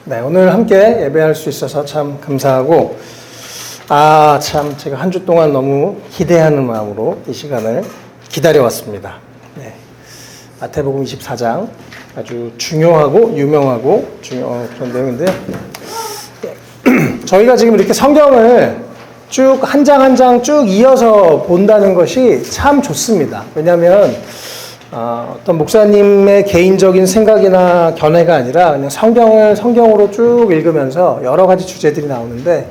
네, 오늘 함께 예배할 수 있어서 참 감사하고, 참 제가 한 주 동안 너무 기대하는 마음으로 이 시간을 기다려왔습니다. 네, 마태복음 24장 아주 중요하고 유명하고 중요한 그런 내용인데요. 저희가 지금 이렇게 성경을 쭉 한 장 한 장 쭉 이어서 본다는 것이 참 좋습니다. 왜냐하면 어떤 목사님의 개인적인 생각이나 견해가 아니라 그냥 성경을 성경으로 쭉 읽으면서 여러 가지 주제들이 나오는데,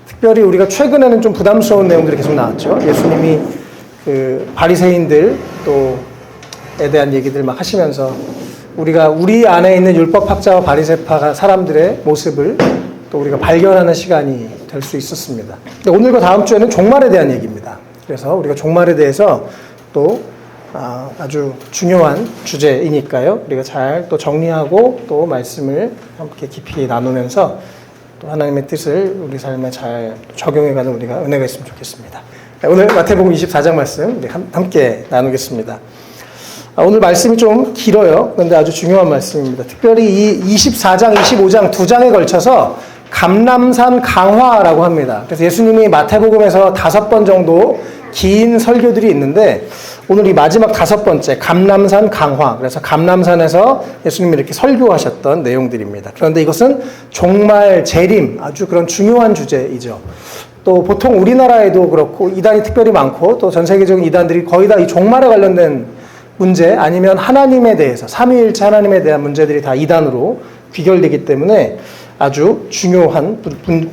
특별히 우리가 최근에는 좀 부담스러운 내용들이 계속 나왔죠. 예수님이 그 바리새인들 또에 대한 얘기들 막 하시면서 우리 안에 있는 율법학자와 바리새파 사람들의 모습을 또 우리가 발견하는 시간이 될 수 있었습니다. 근데 오늘과 다음 주에는 종말에 대한 얘기입니다. 그래서 우리가 종말에 대해서 또 아주 중요한 주제이니까요. 우리가 잘 또 정리하고 또 말씀을 함께 깊이 나누면서 또 하나님의 뜻을 우리 삶에 잘 적용해가는 우리가 은혜가 있으면 좋겠습니다. 오늘 마태복음 24장 말씀 우리 함께 나누겠습니다. 오늘 말씀이 좀 길어요. 그런데 아주 중요한 말씀입니다. 특별히 이 24장, 25장 두 장에 걸쳐서 감람산 강화라고 합니다. 그래서 예수님이 마태복음에서 5번 정도 긴 설교들이 있는데, 오늘 이 마지막 5번째 감람산 강화, 그래서 감람산에서 예수님이 이렇게 설교하셨던 내용들입니다. 그런데 이것은 종말 재림, 아주 그런 중요한 주제이죠. 또 보통 우리나라에도 그렇고 이단이 특별히 많고 또 전 세계적인 이단들이 거의 다 이 종말에 관련된 문제, 아니면 하나님에 대해서, 삼위일체 하나님에 대한 문제들이 다 이단으로 귀결되기 때문에 아주 중요한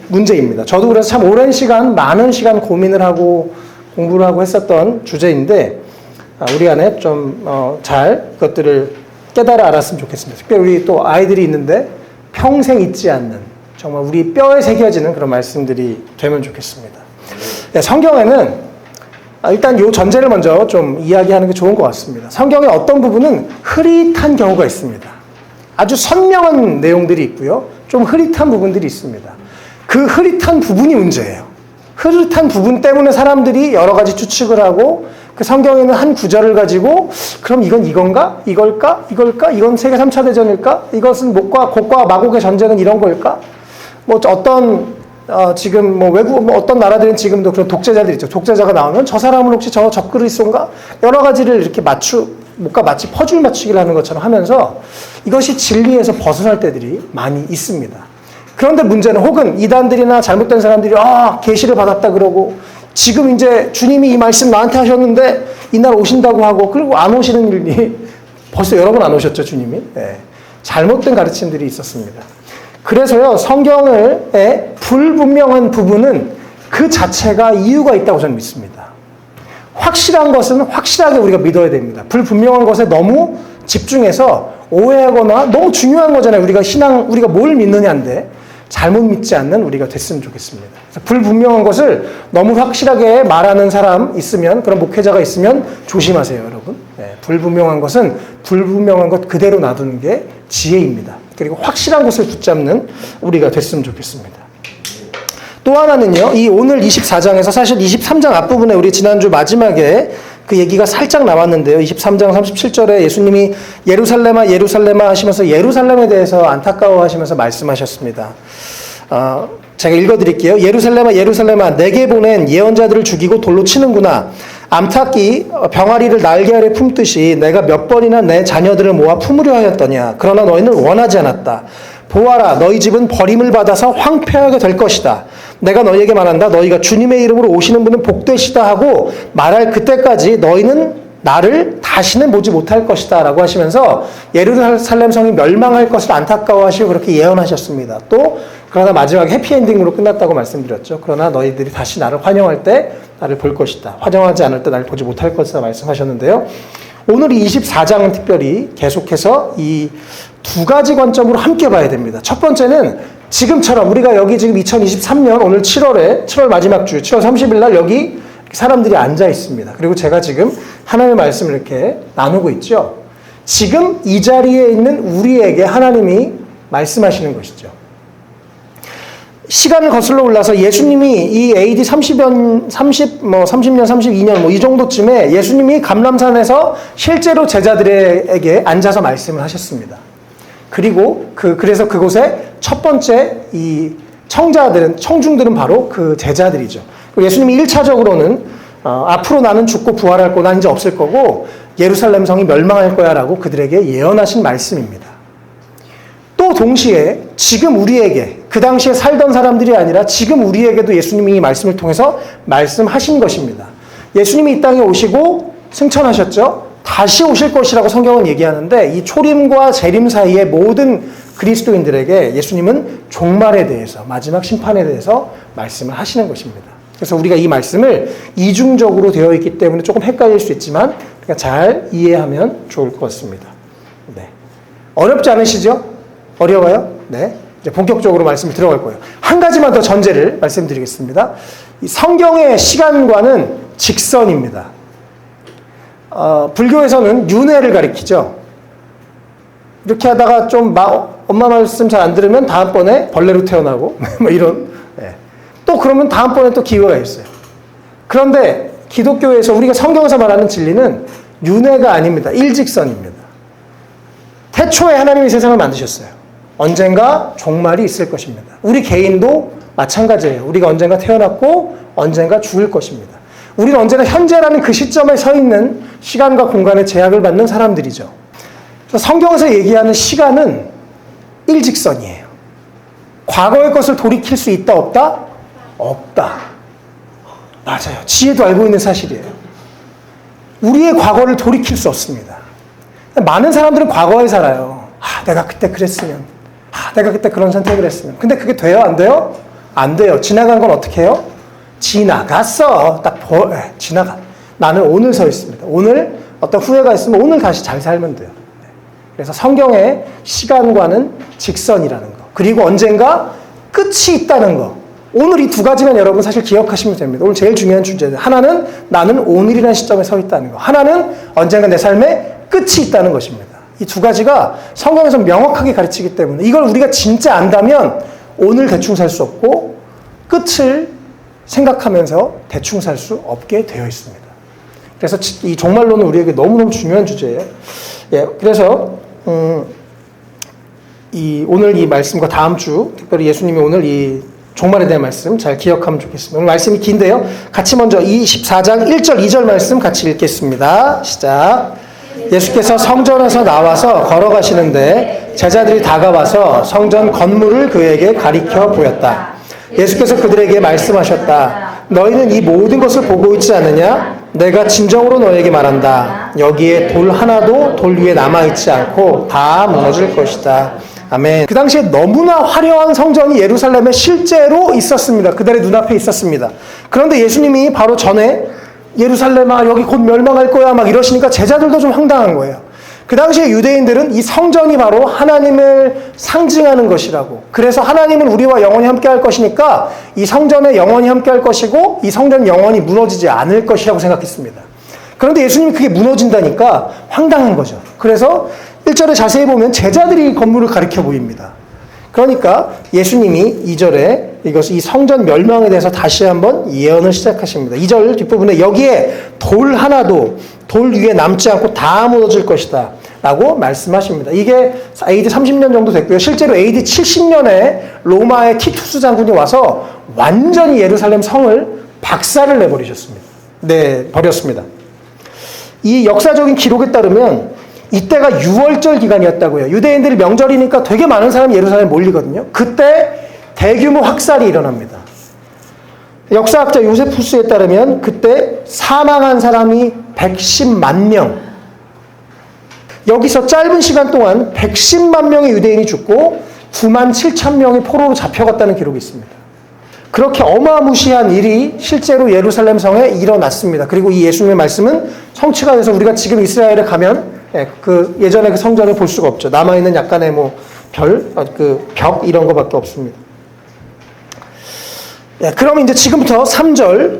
문제입니다. 저도 그래서 참 오랜 시간, 많은 시간 고민을 하고 공부를 하고 했었던 주제인데, 우리 안에 좀 잘 그것들을 깨달아 알았으면 좋겠습니다. 특별히 우리 또 아이들이 있는데 평생 잊지 않는, 정말 우리 뼈에 새겨지는 그런 말씀들이 되면 좋겠습니다. 네, 성경에는 일단 이 전제를 먼저 좀 이야기하는 게 좋은 것 같습니다. 성경의 어떤 부분은 흐릿한 경우가 있습니다. 아주 선명한 내용들이 있고요, 좀 흐릿한 부분들이 있습니다. 그 흐릿한 부분이 문제예요. 흐릿한 부분 때문에 사람들이 여러 가지 추측을 하고, 그 성경에 있는 한 구절을 가지고 그럼 이건 이건가? 이걸까? 이건 세계 3차 대전일까? 이것은 곡과 마곡의 전쟁은 이런 걸까? 뭐 어떤 지금 뭐 외국 어떤 나라들은 지금도 그런 독재자들 있죠. 독재자가 나오면 저 사람은 혹시 저 적그리스도인가? 여러 가지를 이렇게 목과 마치 퍼즐 맞추기를 하는 것처럼 하면서 이것이 진리에서 벗어날 때들이 많이 있습니다. 그런데 문제는, 혹은 이단들이나 잘못된 사람들이 계시를 받았다 그러고, 지금 이제 주님이 이 말씀 나한테 하셨는데 이날 오신다고 하고, 그리고 안 오시는 일이 벌써 여러 번 안 오셨죠, 주님이. 네. 잘못된 가르침들이 있었습니다. 그래서요, 성경의 불분명한 부분은 그 자체가 이유가 있다고 저는 믿습니다. 확실한 것은 확실하게 우리가 믿어야 됩니다. 불분명한 것에 너무 집중해서 오해하거나, 너무 중요한 거잖아요. 우리가 뭘 믿느냐인데 잘못 믿지 않는 우리가 됐으면 좋겠습니다. 그래서 불분명한 것을 너무 확실하게 말하는 사람 있으면, 그런 목회자가 있으면 조심하세요, 여러분. 네, 불분명한 것은 불분명한 것 그대로 놔두는 게 지혜입니다. 그리고 확실한 것을 붙잡는 우리가 됐으면 좋겠습니다. 또 하나는요, 이 오늘 24장에서 사실 23장 앞부분에 우리 지난주 마지막에 그 얘기가 살짝 나왔는데요. 23장 37절에 예수님이 예루살렘아 예루살렘아 하시면서 예루살렘에 대해서 안타까워 하시면서 말씀하셨습니다. 제가 읽어드릴게요. 예루살렘아 예루살렘아 내게 보낸 예언자들을 죽이고 돌로 치는구나. 암탉이 병아리를 날개 아래 품듯이 내가 몇 번이나 내 자녀들을 모아 품으려 하였더냐. 그러나 너희는 원하지 않았다. 보아라, 너희 집은 버림을 받아서 황폐하게 될 것이다. 내가 너희에게 말한다. 너희가 주님의 이름으로 오시는 분은 복되시다 하고 말할 그때까지 너희는 나를 다시는 보지 못할 것이다 라고 하시면서 예루살렘 성이 멸망할 것을 안타까워하시고 그렇게 예언하셨습니다. 또 그러나 마지막에 해피엔딩으로 끝났다고 말씀드렸죠. 그러나 너희들이 다시 나를 환영할 때 나를 볼 것이다. 환영하지 않을 때 나를 보지 못할 것이다 말씀하셨는데요. 오늘 이 24장은 특별히 계속해서 이 두 가지 관점으로 함께 봐야 됩니다. 첫 번째는 지금처럼 우리가 여기 지금 2023년 오늘 7월 마지막 주 7월 30일 날 여기 사람들이 앉아 있습니다. 그리고 제가 지금 하나님의 말씀을 이렇게 나누고 있죠. 지금 이 자리에 있는 우리에게 하나님이 말씀하시는 것이죠. 시간을 거슬러 올라서 예수님이 이 AD 30년, 32년 이 정도쯤에 예수님이 감람산에서 실제로 제자들에게 앉아서 말씀을 하셨습니다. 그리고 그래서 그곳에 첫 번째 이 청중들은 바로 그 제자들이죠. 예수님이 1차적으로는 앞으로 나는 죽고 부활할 거고 난 이제 없을 거고 예루살렘 성이 멸망할 거야 라고 그들에게 예언하신 말씀입니다. 또 동시에 지금 우리에게 그 당시에 살던 사람들이 아니라 지금 우리에게도 예수님이 이 말씀을 통해서 말씀하신 것입니다. 예수님이 이 땅에 오시고 승천하셨죠. 다시 오실 것이라고 성경은 얘기하는데 이 초림과 재림 사이의 모든 그리스도인들에게 예수님은 종말에 대해서 마지막 심판에 대해서 말씀을 하시는 것입니다. 그래서 우리가 이 말씀을 이중적으로 되어 있기 때문에 조금 헷갈릴 수 있지만 우리가 잘 이해하면 좋을 것 같습니다. 네. 어렵지 않으시죠? 어려워요? 네. 이제 본격적으로 말씀을 들어갈 거예요. 한 가지만 더 전제를 말씀드리겠습니다. 이 성경의 시간과는 직선입니다. 불교에서는 윤회를 가리키죠. 이렇게 하다가 좀 엄마 말씀 잘 안 들으면 다음번에 벌레로 태어나고 뭐 이런. 네. 또 그러면 다음번에 또 기회가 있어요. 그런데 기독교에서 우리가 성경에서 말하는 진리는 윤회가 아닙니다. 일직선입니다. 태초에 하나님이 세상을 만드셨어요. 언젠가 종말이 있을 것입니다. 우리 개인도 마찬가지예요. 우리가 언젠가 태어났고 언젠가 죽을 것입니다. 우리는 언제나 현재라는 그 시점에 서 있는 시간과 공간의 제약을 받는 사람들이죠. 성경에서 얘기하는 시간은 일직선이에요. 과거의 것을 돌이킬 수 있다 없다? 없다. 맞아요. 지혜도 알고 있는 사실이에요. 우리의 과거를 돌이킬 수 없습니다. 많은 사람들은 과거에 살아요. 내가 그때 그랬으면. 내가 그때 그런 선택을 했으면. 근데 그게 돼요? 안 돼요? 안 돼요. 지나간 건 어떻게 해요? 지나갔어. 지나가. 나는 오늘 서 있습니다. 오늘 어떤 후회가 있으면 오늘 다시 잘 살면 돼요. 그래서 성경의 시간과는 직선이라는 거. 그리고 언젠가 끝이 있다는 거. 오늘 이 두 가지만 여러분 사실 기억하시면 됩니다. 오늘 제일 중요한 주제는 하나는 나는 오늘이라는 시점에 서 있다는 거. 하나는 언젠가 내 삶에 끝이 있다는 것입니다. 이 두 가지가 성경에서 명확하게 가르치기 때문에 이걸 우리가 진짜 안다면 오늘 대충 살 수 없고 끝을 생각하면서 대충 살 수 없게 되어 있습니다. 그래서 이 종말론은 우리에게 너무너무 중요한 주제예요. 예, 그래서 오늘 이 말씀과 다음 주 특별히 예수님이 오늘 이 종말에 대한 말씀 잘 기억하면 좋겠습니다. 오늘 말씀이 긴데요. 같이 먼저 24장 1절 2절 말씀 같이 읽겠습니다. 시작. 예수께서 성전에서 나와서 걸어가시는데 제자들이 다가와서 성전 건물을 그에게 가리켜 보였다. 예수께서 그들에게 말씀하셨다. 너희는 이 모든 것을 보고 있지 않느냐? 내가 진정으로 너에게 말한다. 여기에 돌 하나도 돌 위에 남아있지 않고 다 무너질 것이다. 아멘. 그 당시에 너무나 화려한 성전이 예루살렘에 실제로 있었습니다. 그들의 눈앞에 있었습니다. 그런데 예수님이 바로 전에 예루살렘아 여기 곧 멸망할 거야 막 이러시니까 제자들도 좀 황당한 거예요. 그 당시에 유대인들은 이 성전이 바로 하나님을 상징하는 것이라고. 그래서 하나님은 우리와 영원히 함께 할 것이니까 이 성전에 영원히 함께 할 것이고 이 성전은 영원히 무너지지 않을 것이라고 생각했습니다. 그런데 예수님이 그게 무너진다니까 황당한 거죠. 그래서 1절에 자세히 보면 제자들이 건물을 가리켜 보입니다. 그러니까 예수님이 2절에 이 성전 멸망에 대해서 다시 한번 예언을 시작하십니다. 2절 뒷부분에 여기에 돌 하나도 돌 위에 남지 않고 다 무너질 것이다 라고 말씀하십니다. 이게 AD 30년 정도 됐고요. 실제로 AD 70년에 로마의 티투스 장군이 와서 완전히 예루살렘 성을 박살을 내버리셨습니다. 네, 버렸습니다. 이 역사적인 기록에 따르면 이때가 6월절 기간이었다고요. 유대인들이 명절이니까 되게 많은 사람이 예루살렘에 몰리거든요. 그때 대규모 학살이 일어납니다. 역사학자 요세푸스에 따르면 그때 사망한 사람이 110만 명. 여기서 짧은 시간 동안 110만 명의 유대인이 죽고 9만 7천 명이 포로로 잡혀갔다는 기록이 있습니다. 그렇게 어마무시한 일이 실제로 예루살렘 성에 일어났습니다. 그리고 이 예수님의 말씀은 성취가 돼서 우리가 지금 이스라엘에 가면 예전에 그 성전을 볼 수가 없죠. 남아있는 약간의 벽 이런 거밖에 없습니다. 그럼 이제 지금부터 3절,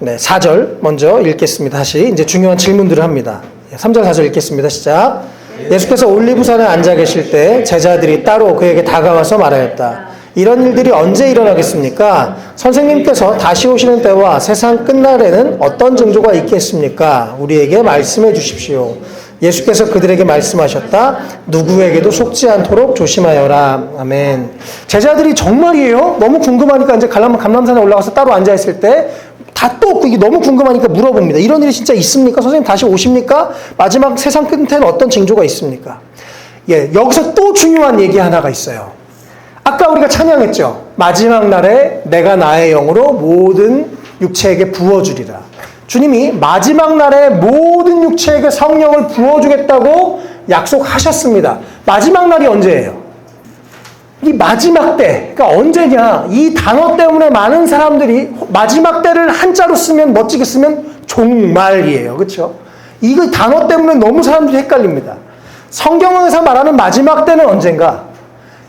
4절 먼저 읽겠습니다. 다시 이제 중요한 질문들을 합니다. 3절, 4절 읽겠습니다. 시작. 예수께서 올리브산에 앉아 계실 때 제자들이 따로 그에게 다가와서 말하였다. 이런 일들이 언제 일어나겠습니까? 선생님께서 다시 오시는 때와 세상 끝날에는 어떤 징조가 있겠습니까? 우리에게 말씀해 주십시오. 예수께서 그들에게 말씀하셨다. 누구에게도 속지 않도록 조심하여라. 아멘. 제자들이 정말이에요? 너무 궁금하니까 이제 감람산에 올라가서 따로 앉아있을 때 다 또 없고 이게 너무 궁금하니까 물어봅니다. 이런 일이 진짜 있습니까? 선생님 다시 오십니까? 마지막 세상 끝에는 어떤 징조가 있습니까? 예, 여기서 또 중요한 얘기 하나가 있어요. 아까 우리가 찬양했죠. 마지막 날에 내가 나의 영으로 모든 육체에게 부어주리라. 주님이 마지막 날에 모든 육체에게 성령을 부어주겠다고 약속하셨습니다. 마지막 날이 언제예요? 이 마지막 때, 그러니까 언제냐? 이 단어 때문에 많은 사람들이 마지막 때를 한자로 쓰면 멋지게 쓰면 종말이에요. 그렇죠? 이 단어 때문에 너무 사람들이 헷갈립니다. 성경에서 말하는 마지막 때는 언젠가?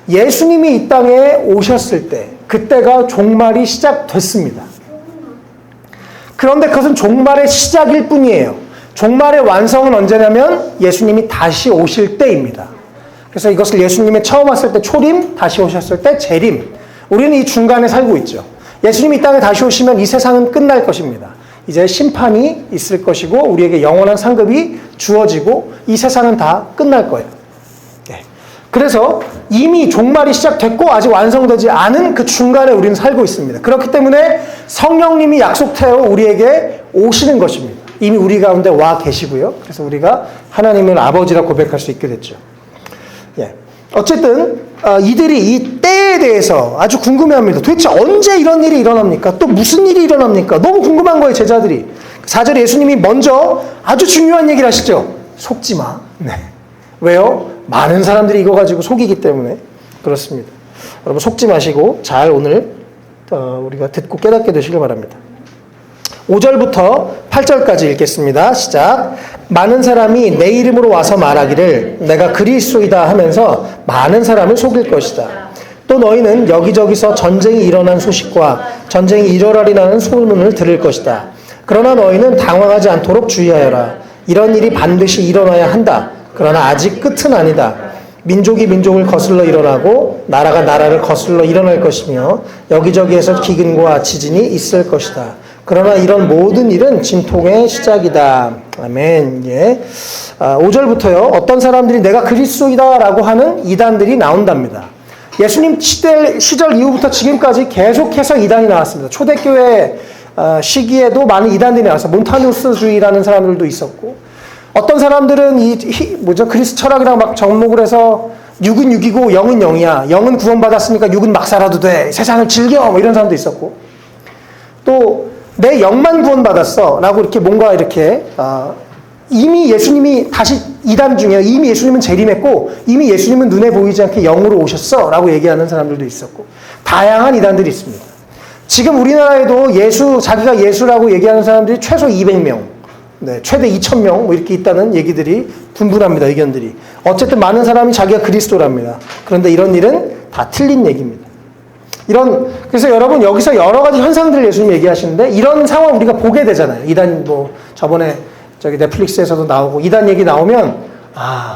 예수님이 이 땅에 오셨을 때, 그때가 종말이 시작됐습니다. 그런데 그것은 종말의 시작일 뿐이에요. 종말의 완성은 언제냐면 예수님이 다시 오실 때입니다. 그래서 이것을 예수님이 처음 왔을 때 초림, 다시 오셨을 때 재림. 우리는 이 중간에 살고 있죠. 예수님이 이 땅에 다시 오시면 이 세상은 끝날 것입니다. 이제 심판이 있을 것이고 우리에게 영원한 상급이 주어지고 이 세상은 다 끝날 거예요. 그래서 이미 종말이 시작됐고 아직 완성되지 않은 그 중간에 우리는 살고 있습니다. 그렇기 때문에 성령님이 약속하여 우리에게 오시는 것입니다. 이미 우리 가운데 와 계시고요. 그래서 우리가 하나님을 아버지라 고백할 수 있게 됐죠. 예. 어쨌든 이들이 이 때에 대해서 아주 궁금해합니다. 도대체 언제 이런 일이 일어납니까? 또 무슨 일이 일어납니까? 너무 궁금한 거예요, 제자들이. 4절에 예수님이 먼저 아주 중요한 얘기를 하시죠. 속지 마. 네. 왜요? 많은 사람들이 이거 가지고 속이기 때문에 그렇습니다. 여러분 속지 마시고 잘 오늘 우리가 듣고 깨닫게 되시길 바랍니다. 5절부터 8절까지 읽겠습니다. 시작. 많은 사람이 내 이름으로 와서 말하기를 내가 그리스도이다 하면서 많은 사람을 속일 것이다. 또 너희는 여기저기서 전쟁이 일어난 소식과 전쟁이 일어나리라는 소문을 들을 것이다. 그러나 너희는 당황하지 않도록 주의하여라. 이런 일이 반드시 일어나야 한다. 그러나 아직 끝은 아니다. 민족이 민족을 거슬러 일어나고 나라가 나라를 거슬러 일어날 것이며 여기저기에서 기근과 지진이 있을 것이다. 그러나 이런 모든 일은 진통의 시작이다. 아멘. 예. 5절부터요. 어떤 사람들이 내가 그리스도이다라고 하는 이단들이 나온답니다. 예수님 시절 이후부터 지금까지 계속해서 이단이 나왔습니다. 초대교회 시기에도 많은 이단들이 나왔어요. 몬타누스주의라는 사람들도 있었고 어떤 사람들은 그리스 철학이랑 막 접목을 해서 육은 육이고 영은 영이야. 영은 구원받았으니까 육은 막 살아도 돼. 세상을 즐겨. 뭐 이런 사람도 있었고 또 내 영만 구원받았어 라고 이렇게 뭔가 이렇게 이미 예수님이 다시 이단 중에 이미 예수님은 재림했고 이미 예수님은 눈에 보이지 않게 영으로 오셨어 라고 얘기하는 사람들도 있었고 다양한 이단들이 있습니다. 지금 우리나라에도 자기가 예수라고 얘기하는 사람들이 최소 200명 네, 최대 2,000명 뭐 이렇게 있다는 얘기들이 분분합니다. 의견들이. 어쨌든 많은 사람이 자기가 그리스도랍니다. 그런데 이런 일은 다 틀린 얘기입니다. 그래서 여러분 여기서 여러 가지 현상들을 예수님 얘기하시는데 이런 상황 우리가 보게 되잖아요. 이단 저번에 넷플릭스에서도 나오고 이단 얘기 나오면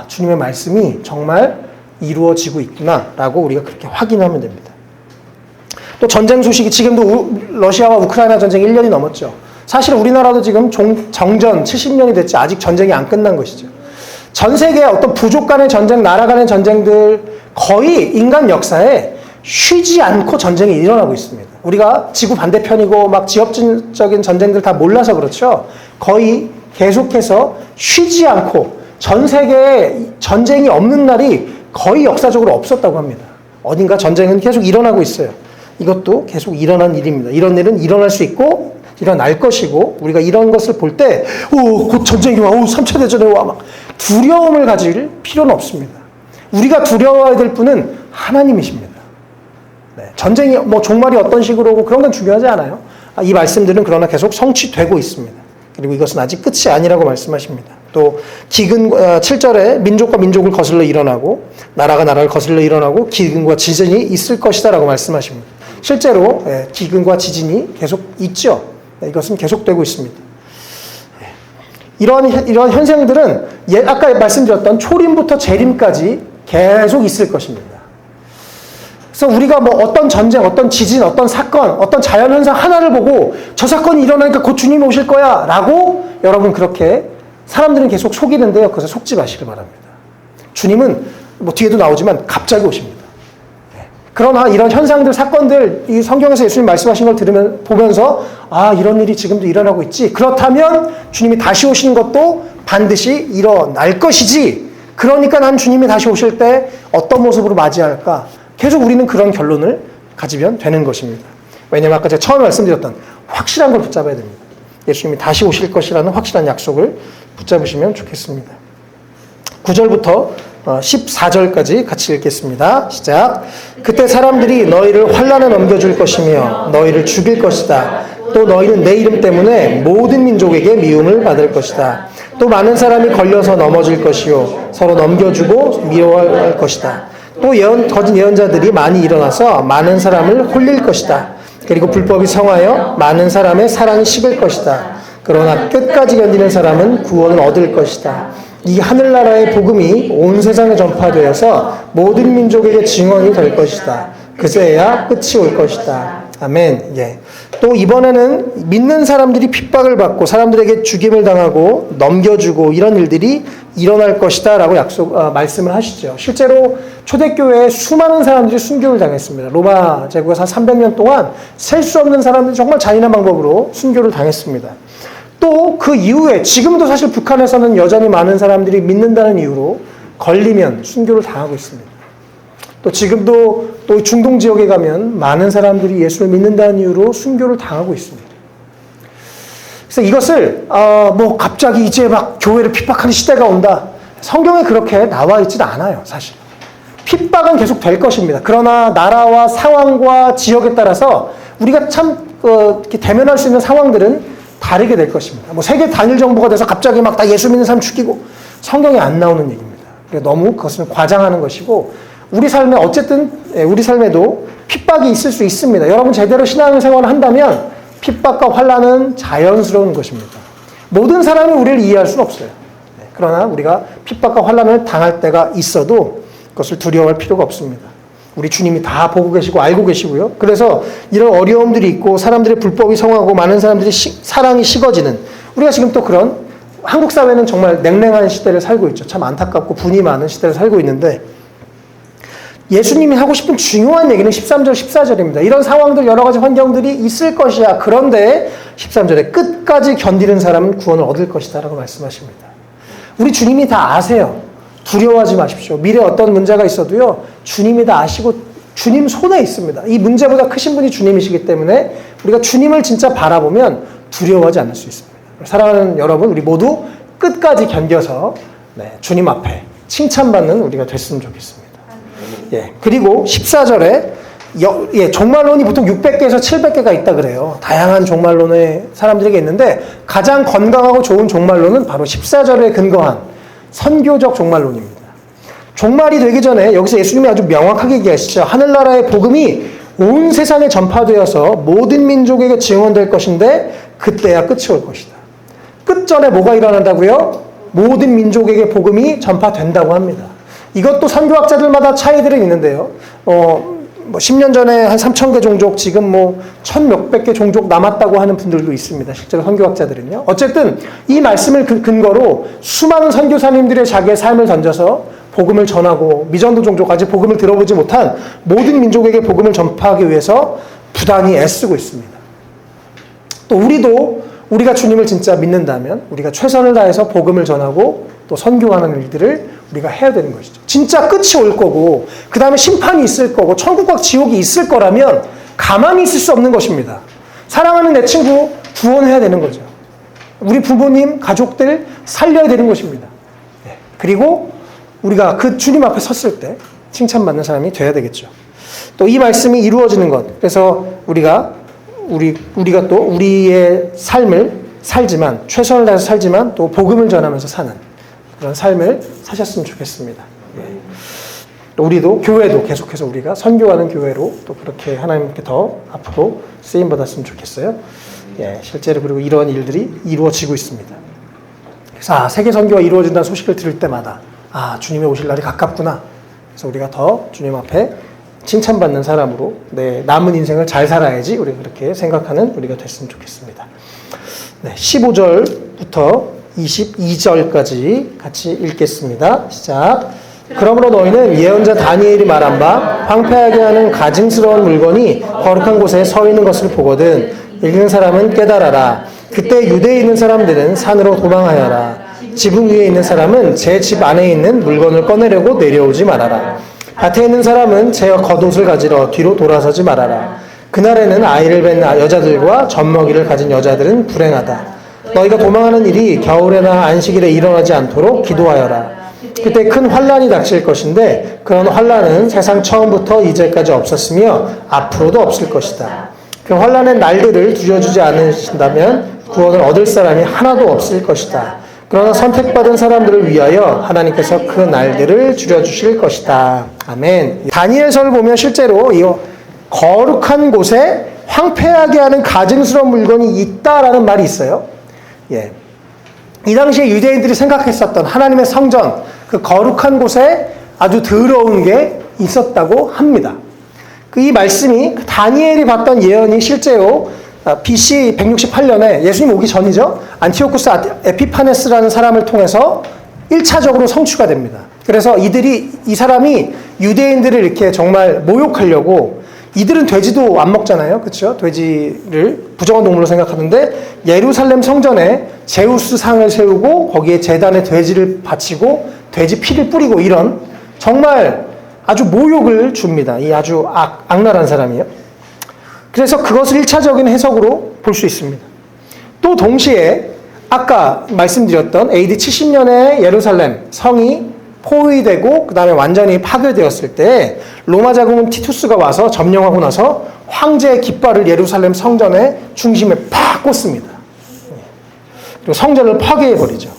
주님의 말씀이 정말 이루어지고 있구나라고 우리가 그렇게 확인하면 됩니다. 또 전쟁 소식이 지금도 러시아와 우크라이나 전쟁이 1년이 넘었죠. 사실 우리나라도 지금 정전 70년이 됐지 아직 전쟁이 안 끝난 것이죠. 전 세계의 어떤 부족 간의 전쟁, 나라 간의 전쟁들 거의 인간 역사에 쉬지 않고 전쟁이 일어나고 있습니다. 우리가 지구 반대편이고 막 지역적인 전쟁들 다 몰라서 그렇죠. 거의 계속해서 쉬지 않고 전 세계에 전쟁이 없는 날이 거의 역사적으로 없었다고 합니다. 어딘가 전쟁은 계속 일어나고 있어요. 이것도 계속 일어난 일입니다. 이런 일은 일어날 수 있고 일어날 것이고 우리가 이런 것을 볼 때 곧 전쟁이 와, 3차 대전이 와 막 두려움을 가질 필요는 없습니다. 우리가 두려워해야 될 분은 하나님이십니다. 네, 전쟁이 종말이 어떤 식으로 오고 그런 건 중요하지 않아요. 이 말씀들은 그러나 계속 성취되고 있습니다. 그리고 이것은 아직 끝이 아니라고 말씀하십니다. 또 7절에 민족과 민족을 거슬러 일어나고 나라가 나라를 거슬러 일어나고 기근과 지진이 있을 것이다 라고 말씀하십니다. 실제로 기근과 지진이 계속 있죠. 이것은 계속되고 있습니다. 이런 현상들은 아까 말씀드렸던 초림부터 재림까지 계속 있을 것입니다. 그래서 우리가 어떤 전쟁, 어떤 지진, 어떤 사건, 어떤 자연현상 하나를 보고 저 사건이 일어나니까 곧 주님이 오실 거야 라고 여러분 그렇게 사람들은 계속 속이는데요. 그것에 속지 마시길 바랍니다. 주님은 뭐 뒤에도 나오지만 갑자기 오십니다. 그러나 이런 현상들, 사건들, 이 성경에서 예수님 말씀하신 걸 보면서 아, 이런 일이 지금도 일어나고 있지. 그렇다면 주님이 다시 오시는 것도 반드시 일어날 것이지. 그러니까 난 주님이 다시 오실 때 어떤 모습으로 맞이할까? 계속 우리는 그런 결론을 가지면 되는 것입니다. 왜냐하면 아까 제가 처음에 말씀드렸던 확실한 걸 붙잡아야 됩니다. 예수님이 다시 오실 것이라는 확실한 약속을 붙잡으시면 좋겠습니다. 9절부터 14절까지 같이 읽겠습니다. 시작. 그때 사람들이 너희를 환난에 넘겨줄 것이며 너희를 죽일 것이다. 또 너희는 내 이름 때문에 모든 민족에게 미움을 받을 것이다. 또 많은 사람이 걸려서 넘어질 것이요 서로 넘겨주고 미워할 것이다. 또 거짓 예언자들이 많이 일어나서 많은 사람을 홀릴 것이다. 그리고 불법이 성하여 많은 사람의 사랑이 식을 것이다. 그러나 끝까지 견디는 사람은 구원을 얻을 것이다. 이 하늘나라의 복음이 온 세상에 전파되어서 모든 민족에게 증언이 될 것이다. 그제야 끝이 올 것이다. 아멘. 예. 또 이번에는 믿는 사람들이 핍박을 받고 사람들에게 죽임을 당하고 넘겨주고 이런 일들이 일어날 것이다 라고 말씀을 하시죠. 실제로 초대교회에 수많은 사람들이 순교를 당했습니다. 로마 제국에서 한 300년 동안 셀 수 없는 사람들이 정말 잔인한 방법으로 순교를 당했습니다. 또 그 이후에 지금도 사실 북한에서는 여전히 많은 사람들이 믿는다는 이유로 걸리면 순교를 당하고 있습니다. 또 지금도 또 중동 지역에 가면 많은 사람들이 예수를 믿는다는 이유로 순교를 당하고 있습니다. 그래서 이것을 뭐 갑자기 이제 막 교회를 핍박하는 시대가 온다. 성경에 그렇게 나와 있지도 않아요, 사실. 핍박은 계속 될 것입니다. 그러나 나라와 상황과 지역에 따라서 우리가 참 이렇게 대면할 수 있는 상황들은 다르게 될 것입니다. 뭐 세계 단일 정부가 돼서 갑자기 막 다 예수 믿는 사람 죽이고 성경에 안 나오는 얘기입니다. 너무 그것은 과장하는 것이고 우리 삶에 어쨌든 우리 삶에도 핍박이 있을 수 있습니다. 여러분 제대로 신앙생활을 한다면 핍박과 환난은 자연스러운 것입니다. 모든 사람이 우리를 이해할 수는 없어요. 그러나 우리가 핍박과 환난을 당할 때가 있어도 그것을 두려워할 필요가 없습니다. 우리 주님이 다 보고 계시고 알고 계시고요. 그래서 이런 어려움들이 있고 사람들의 불법이 성하고 많은 사람들이 사랑이 식어지는 우리가 지금 또 그런 한국 사회는 정말 냉랭한 시대를 살고 있죠. 참 안타깝고 분이 많은 시대를 살고 있는데 예수님이 하고 싶은 중요한 얘기는 13절, 14절입니다. 이런 상황들 여러 가지 환경들이 있을 것이야. 그런데 13절에 끝까지 견디는 사람은 구원을 얻을 것이다 라고 말씀하십니다. 우리 주님이 다 아세요. 두려워하지 마십시오. 미래에 어떤 문제가 있어도요. 주님이 다 아시고 주님 손에 있습니다. 이 문제보다 크신 분이 주님이시기 때문에 우리가 주님을 진짜 바라보면 두려워하지 않을 수 있습니다. 사랑하는 여러분, 우리 모두 끝까지 견뎌서 주님 앞에 칭찬받는 우리가 됐으면 좋겠습니다. 예, 그리고 14절에 종말론이 보통 600개에서 700개가 있다 그래요. 다양한 종말론의 사람들에게 있는데 가장 건강하고 좋은 종말론은 바로 14절에 근거한 선교적 종말론입니다. 종말이 되기 전에 여기서 예수님이 아주 명확하게 얘기하시죠. 하늘나라의 복음이 온 세상에 전파되어서 모든 민족에게 증언될 것인데 그때야 끝이 올 것이다. 끝 전에 뭐가 일어난다고요? 모든 민족에게 복음이 전파된다고 합니다. 이것도 선교학자들마다 차이들은 있는데요. 뭐 10년 전에 한 3,000개 종족, 지금 뭐 1,000몇백 개 종족 남았다고 하는 분들도 있습니다. 실제로 선교학자들은요. 어쨌든 이 말씀을 근거로 수많은 선교사님들의 자기의 삶을 던져서 복음을 전하고 미전도 종족, 아직 복음을 들어보지 못한 모든 민족에게 복음을 전파하기 위해서 부단히 애쓰고 있습니다. 또 우리가 주님을 진짜 믿는다면 우리가 최선을 다해서 복음을 전하고 또 선교하는 일들을 우리가 해야 되는 것이죠. 진짜 끝이 올 거고 그 다음에 심판이 있을 거고 천국과 지옥이 있을 거라면 가만히 있을 수 없는 것입니다. 사랑하는 내 친구 구원해야 되는 거죠. 우리 부모님, 가족들 살려야 되는 것입니다. 그리고 우리가 그 주님 앞에 섰을 때 칭찬받는 사람이 돼야 되겠죠. 또 이 말씀이 이루어지는 것. 그래서 우리가 또 우리의 삶을 살지만 최선을 다해서 살지만 또 복음을 전하면서 사는 그런 삶을 사셨으면 좋겠습니다. 우리도 교회도 계속해서 우리가 선교하는 교회로 또 그렇게 하나님께 더 앞으로 쓰임 받았으면 좋겠어요. 실제로 그리고 이러한 일들이 이루어지고 있습니다. 그래서 세계 선교가 이루어진다는 소식을 들을 때마다 주님의 오실 날이 가깝구나. 그래서 우리가 더 주님 앞에 칭찬받는 사람으로 내 남은 인생을 잘 살아야지 우리가 그렇게 생각하는 우리가 됐으면 좋겠습니다. 15절부터 22절까지 같이 읽겠습니다. 시작. 그러므로 너희는 예언자 다니엘이 말한 바 황폐하게 하는 가증스러운 물건이 거룩한 곳에 서 있는 것을 보거든 읽는 사람은 깨달아라. 그때 유대에 있는 사람들은 산으로 도망하여라. 지붕 위에 있는 사람은 제 집 안에 있는 물건을 꺼내려고 내려오지 말아라. 밭에 있는 사람은 제 겉옷을 가지러 뒤로 돌아서지 말아라. 그날에는 아이를 낳은 여자들과 젖먹이를 가진 여자들은 불행하다. 너희가 도망하는 일이 겨울에나 안식일에 일어나지 않도록 기도하여라. 그때 큰 환란이 닥칠 것인데 그런 환란은 세상 처음부터 이제까지 없었으며 앞으로도 없을 것이다. 그 환란의 날들을 줄여주지 않으신다면 구원을 얻을 사람이 하나도 없을 것이다. 그러나 선택받은 사람들을 위하여 하나님께서 그 날들을 줄여주실 것이다. 아멘. 다니엘서를 보면 실제로 이 거룩한 곳에 황폐하게 하는 가증스러운 물건이 있다라는 말이 있어요. 예. 이 당시에 유대인들이 생각했었던 하나님의 성전, 그 거룩한 곳에 아주 더러운 게 있었다고 합니다. 이 말씀이 다니엘이 봤던 예언이 실제로 BC 168년에 예수님 오기 전이죠. 안티오쿠스 에피파네스라는 사람을 통해서 1차적으로 성취가 됩니다. 그래서 이 사람이 유대인들을 이렇게 정말 모욕하려고, 이들은 돼지도 안 먹잖아요. 그렇죠? 돼지를 부정한 동물로 생각하는데 예루살렘 성전에 제우스 상을 세우고 거기에 제단에 돼지를 바치고 돼지 피를 뿌리고 이런 정말 아주 모욕을 줍니다. 이 아주 악랄한 사람이요. 그래서 그것을 1차적인 해석으로 볼 수 있습니다. 또 동시에 아까 말씀드렸던 AD 70년에 예루살렘 성이 포위되고 그 다음에 완전히 파괴되었을 때 로마 자국은 티투스가 와서 점령하고 나서 황제의 깃발을 예루살렘 성전의 중심에 팍 꽂습니다. 그리고 성전을 파괴해버리죠.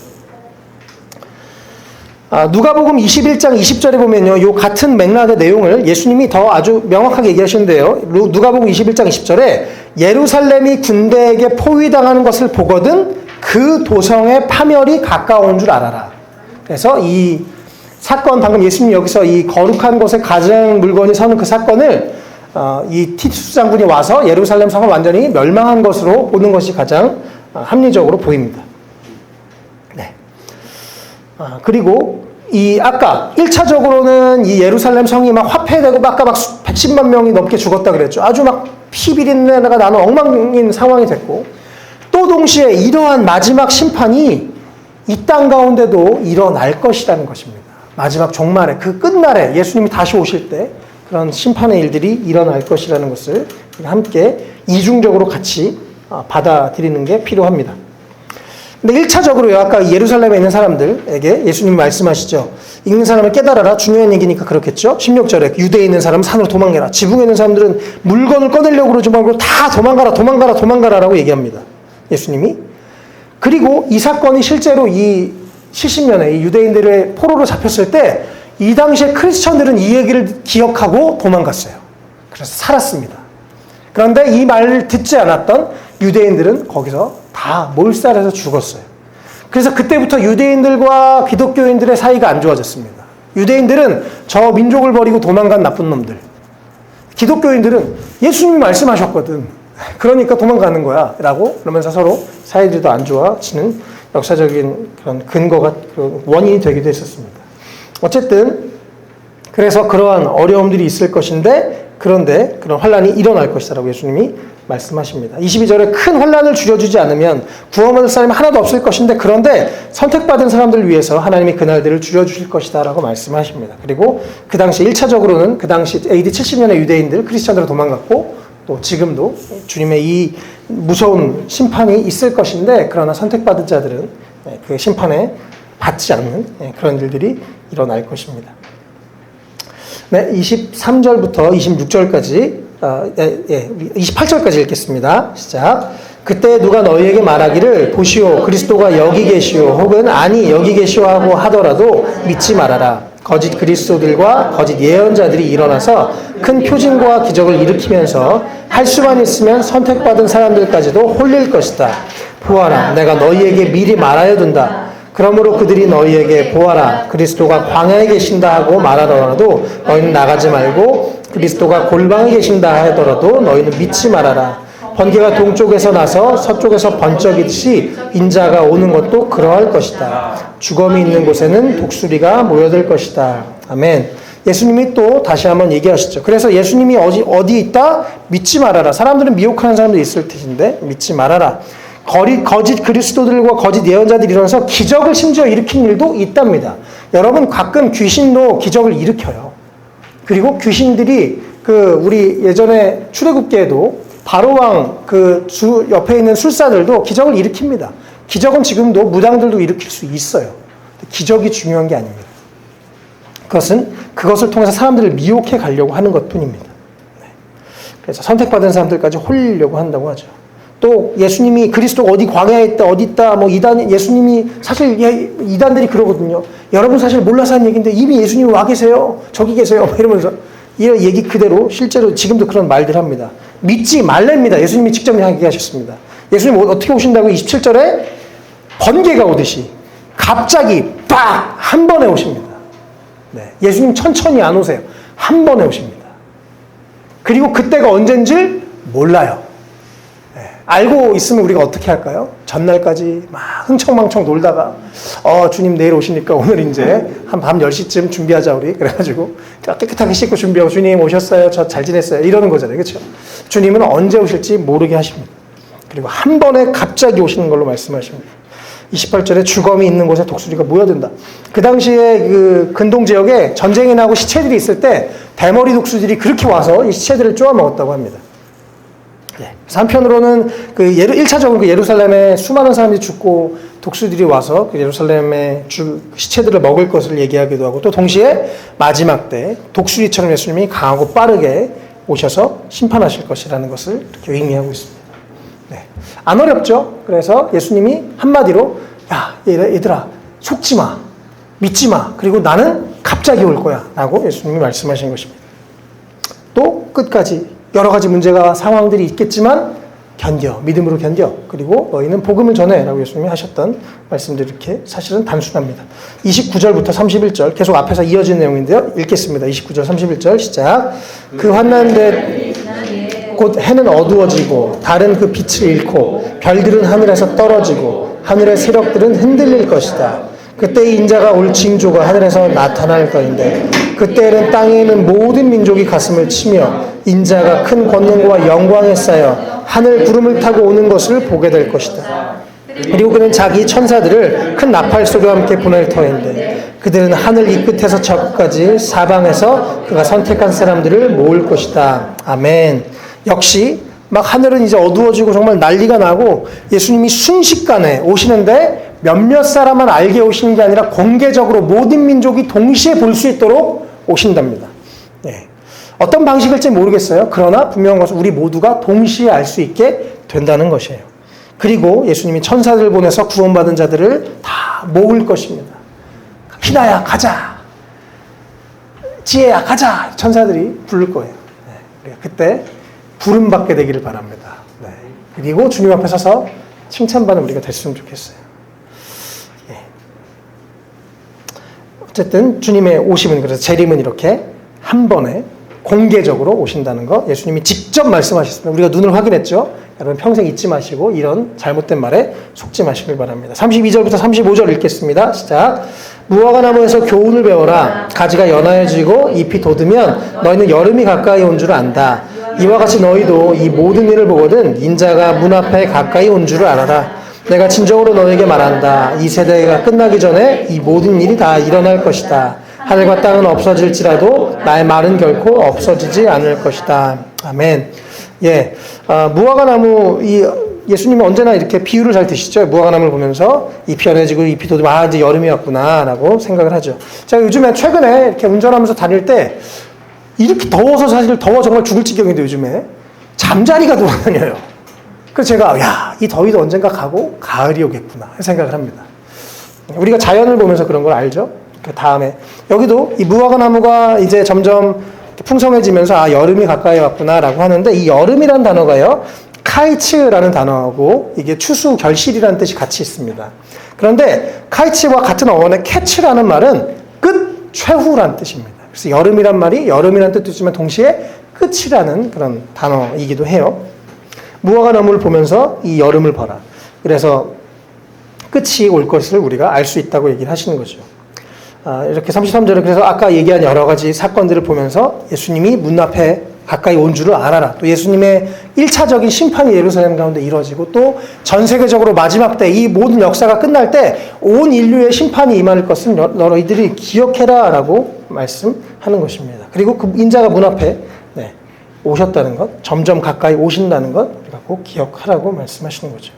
누가복음 21장 20절에 보면요, 요 같은 맥락의 내용을 예수님이 더 아주 명확하게 얘기하시는데요. 누가복음 21장 20절에 예루살렘이 군대에게 포위당하는 것을 보거든 그 도성의 파멸이 가까운 줄 알아라. 그래서 이 사건, 방금 예수님 여기서 이 거룩한 곳에 가증 물건이 서는 그 사건을 이 티투스 장군이 와서 예루살렘 성을 완전히 멸망한 것으로 보는 것이 가장 합리적으로 보입니다. 네. 그리고 이 아까 1차적으로는 이 예루살렘 성이 막 화폐되고 아까 막 110만 명이 넘게 죽었다 그랬죠. 아주 막 피비린내가 나는 엉망인 상황이 됐고, 또 동시에 이러한 마지막 심판이 이 땅 가운데도 일어날 것이라는 것입니다. 마지막 종말에, 그 끝날에 예수님이 다시 오실 때 그런 심판의 일들이 일어날 것이라는 것을 함께 이중적으로 같이 받아들이는 게 필요합니다. 근데 1차적으로요, 아까 예루살렘에 있는 사람들에게 예수님이 말씀하시죠. 읽는 사람을 깨달아라. 중요한 얘기니까 그렇겠죠. 16절에 유대에 있는 사람은 산으로 도망가라. 지붕에 있는 사람들은 물건을 꺼내려고 그러지 말고 다 도망가라라고 얘기합니다. 예수님이. 그리고 이 사건이 실제로 이 70년에 이 유대인들의 포로로 잡혔을 때 이 당시에 크리스천들은 이 얘기를 기억하고 도망갔어요. 그래서 살았습니다. 그런데 이 말을 듣지 않았던 유대인들은 거기서 다 몰살해서 죽었어요. 그래서 그때부터 유대인들과 기독교인들의 사이가 안 좋아졌습니다. 유대인들은 저 민족을 버리고 도망간 나쁜 놈들. 기독교인들은 예수님이 말씀하셨거든. 그러니까 도망가는 거야. 라고 그러면서 서로 사이들이 더 안 좋아지는 역사적인 그런 근거가, 그런 원인이 되기도 했었습니다. 어쨌든, 그래서 그러한 어려움들이 있을 것인데, 그런데 그런 환란이 일어날 것이다라고 예수님이 말씀하십니다. 22절에 큰 환란을 줄여주지 않으면 구원받을 사람이 하나도 없을 것인데, 그런데 선택받은 사람들을 위해서 하나님이 그날들을 줄여주실 것이다라고 말씀하십니다. 그리고 그 당시 1차적으로는 그 당시 AD 70년의 유대인들, 크리스천으로 도망갔고, 또 지금도 주님의 이 무서운 심판이 있을 것인데, 그러나 선택받은 자들은 그 심판에 받지 않는 그런 일들이 일어날 것입니다. 네, 23절부터 26절까지, 28절까지 읽겠습니다. 시작. 그때 누가 너희에게 말하기를 보시오 그리스도가 여기 계시오 혹은 아니 여기 계시오 하고 하더라도 믿지 말아라. 거짓 그리스도들과 거짓 예언자들이 일어나서 큰 표징과 기적을 일으키면서 할 수만 있으면 선택받은 사람들까지도 홀릴 것이다. 보아라, 내가 너희에게 미리 말하여 둔다. 그러므로 그들이 너희에게 보아라, 그리스도가 광야에 계신다 하고 말하더라도 너희는 나가지 말고 그리스도가 골방에 계신다 하더라도 너희는 믿지 말아라. 번개가 동쪽에서 나서 서쪽에서 번쩍이듯이 인자가 오는 것도 그러할 것이다. 주검이 있는 곳에는 독수리가 모여들 것이다. 아멘. 예수님이 또 다시 한번 얘기하시죠. 그래서 예수님이 어디 있다? 믿지 말아라. 사람들은 미혹하는 사람도 있을 텐데 믿지 말아라. 거짓 그리스도들과 거짓 예언자들이 일어나서 기적을 심지어 일으킨 일도 있답니다. 여러분, 가끔 귀신도 기적을 일으켜요. 그리고 귀신들이 우리 예전에 출애굽기에도 바로왕 옆에 있는 술사들도 기적을 일으킵니다. 기적은 지금도 무당들도 일으킬 수 있어요. 기적이 중요한 게 아닙니다. 그것을 통해서 사람들을 미혹해 가려고 하는 것 뿐입니다. 그래서 선택받은 사람들까지 홀리려고 한다고 하죠. 또 예수님이 그리스도가 어디 광야에 있다, 어디 있다, 예수님이 사실 이단들이 그러거든요. 여러분 사실 몰라서 한 얘기인데 이미 예수님이 와 계세요. 저기 계세요. 이러면서 이 얘기 그대로 실제로 지금도 그런 말들 합니다. 믿지 말랍니다. 예수님이 직접 얘기하셨습니다. 예수님 어떻게 오신다고 27절에 번개가 오듯이 갑자기 빡! 한 번에 오십니다. 네. 예수님 천천히 안 오세요. 한 번에 오십니다. 그리고 그때가 언젠지 몰라요. 네. 알고 있으면 우리가 어떻게 할까요? 전날까지 막 흥청망청 놀다가 주님 내일 오시니까 오늘 이제 한 밤 10시쯤 준비하자 우리. 그래가지고 깨끗하게 씻고 준비하고 주님 오셨어요. 저 잘 지냈어요. 이러는 거잖아요. 그렇죠? 주님은 언제 오실지 모르게 하십니다. 그리고 한 번에 갑자기 오시는 걸로 말씀하십니다. 28절에 주검이 있는 곳에 독수리가 모여든다. 그 당시에 근동 지역에 전쟁이 나고 시체들이 있을 때 대머리 독수리들이 그렇게 와서 이 시체들을 쪼아 먹었다고 합니다. 네. 한편으로는 1차적으로 예루살렘에 수많은 사람들이 죽고 독수리들이 와서 예루살렘의 시체들을 먹을 것을 얘기하기도 하고 또 동시에 마지막 때 독수리처럼 예수님이 강하고 빠르게 오셔서 심판하실 것이라는 것을 이렇게 의미하고 있습니다. 네. 안 어렵죠? 그래서 예수님이 한마디로 야 얘들아 속지 마, 믿지 마, 그리고 나는 갑자기 올 거야 라고 예수님이 말씀하신 것입니다. 또 끝까지 여러 가지 문제가 상황들이 있겠지만 견뎌, 믿음으로 견뎌, 그리고 너희는 복음을 전해 라고 예수님이 하셨던 말씀들이 이렇게 사실은 단순합니다. 29절부터 31절 계속 앞에서 이어진 내용인데요. 읽겠습니다. 29절 31절 시작. 그 환난 때 곧 해는 어두워지고 달은 그 빛을 잃고 별들은 하늘에서 떨어지고 하늘의 세력들은 흔들릴 것이다. 그때 인자가 올 징조가 하늘에서 나타날 것인데 그때에는 땅에 있는 모든 민족이 가슴을 치며 인자가 큰 권능과 영광에 쌓여 하늘 구름을 타고 오는 것을 보게 될 것이다. 그리고 그는 자기 천사들을 큰 나팔 소리와 함께 보낼 터인데 그들은 하늘 이 끝에서 저 끝까지 사방에서 그가 선택한 사람들을 모을 것이다. 아멘. 역시 막 하늘은 이제 어두워지고 정말 난리가 나고 예수님이 순식간에 오시는데 몇몇 사람만 알게 오시는 게 아니라 공개적으로 모든 민족이 동시에 볼 수 있도록 오신답니다. 네. 어떤 방식일지 모르겠어요. 그러나 분명한 것은 우리 모두가 동시에 알 수 있게 된다는 것이에요. 그리고 예수님이 천사들을 보내서 구원받은 자들을 다 모을 것입니다. 희나야 가자, 지혜야 가자, 천사들이 부를 거예요. 네. 그때 부름받게 되기를 바랍니다. 네. 그리고 주님 앞에 서서 칭찬받는 우리가 됐으면 좋겠어요. 예. 어쨌든 주님의 오심은, 그래서 재림은 이렇게 한 번에 공개적으로 오신다는 거 예수님이 직접 말씀하셨습니다. 우리가 눈을 확인했죠. 여러분 평생 잊지 마시고 이런 잘못된 말에 속지 마시길 바랍니다. 32절부터 35절 읽겠습니다. 시작. 무화과 나무에서 교훈을 배워라. 가지가 연하여지고 잎이 돋으면 너희는 여름이 가까이 온 줄 안다. 이와 같이 너희도 이 모든 일을 보거든 인자가 문 앞에 가까이 온 줄을 알아라. 내가 진정으로 너에게 말한다. 이 세대가 끝나기 전에 이 모든 일이 다 일어날 것이다. 하늘과 땅은 없어질지라도 나의 말은 결코 없어지지 않을 것이다. 아멘. 예, 무화과 나무, 예수님이 언제나 이렇게 비유를 잘 드시죠. 무화과 나무를 보면서 잎이 연해지고 잎이 돋으면 이제 여름이 왔구나라고 생각을 하죠. 제가 요즘에 최근에 이렇게 운전하면서 다닐 때 이렇게 더워서 사실 정말 죽을 지경인데 요즘에 잠자리가 돌아다녀요. 그래서 제가 이 더위도 언젠가 가고 가을이 오겠구나 생각을 합니다. 우리가 자연을 보면서 그런 걸 알죠. 그 다음에 여기도 이 무화과 나무가 이제 점점 풍성해지면서 여름이 가까이 왔구나라고 하는데 이 여름이라는 단어가요. 카이츠라는 단어하고 이게 추수 결실이라는 뜻이 같이 있습니다. 그런데 카이츠와 같은 어원의 캐츠라는 말은 끝, 최후라는 뜻입니다. 그래서 여름이란 말이 여름이라는 뜻도 있지만 동시에 끝이라는 그런 단어이기도 해요. 무화과 나무를 보면서 이 여름을 봐라. 그래서 끝이 올 것을 우리가 알 수 있다고 얘기를 하시는 거죠. 이렇게 33절에 그래서 아까 얘기한 여러 가지 사건들을 보면서 예수님이 문 앞에 가까이 온 줄을 알아라. 또 예수님의 1차적인 심판이 예루살렘 가운데 이루어지고 또 전 세계적으로 마지막 때 이 모든 역사가 끝날 때 온 인류의 심판이 임할 것은 너희들이 기억해라 라고 말씀하는 것입니다. 그리고 그 인자가 문 앞에 오셨다는 것, 점점 가까이 오신다는 것 우리가 꼭 기억하라고 말씀하시는 거죠.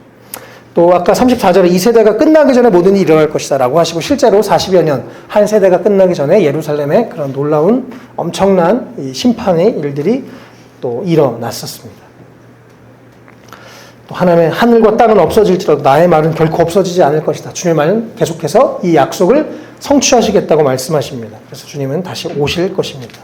또 아까 34절에 이 세대가 끝나기 전에 모든 일이 일어날 것이다 라고 하시고 실제로 40여 년 한 세대가 끝나기 전에 예루살렘에 그런 놀라운 엄청난 이 심판의 일들이 또 일어났었습니다. 또 하나님의 하늘과 땅은 없어질지라도 나의 말은 결코 없어지지 않을 것이다. 주님의 말은 계속해서 이 약속을 성취하시겠다고 말씀하십니다. 그래서 주님은 다시 오실 것입니다.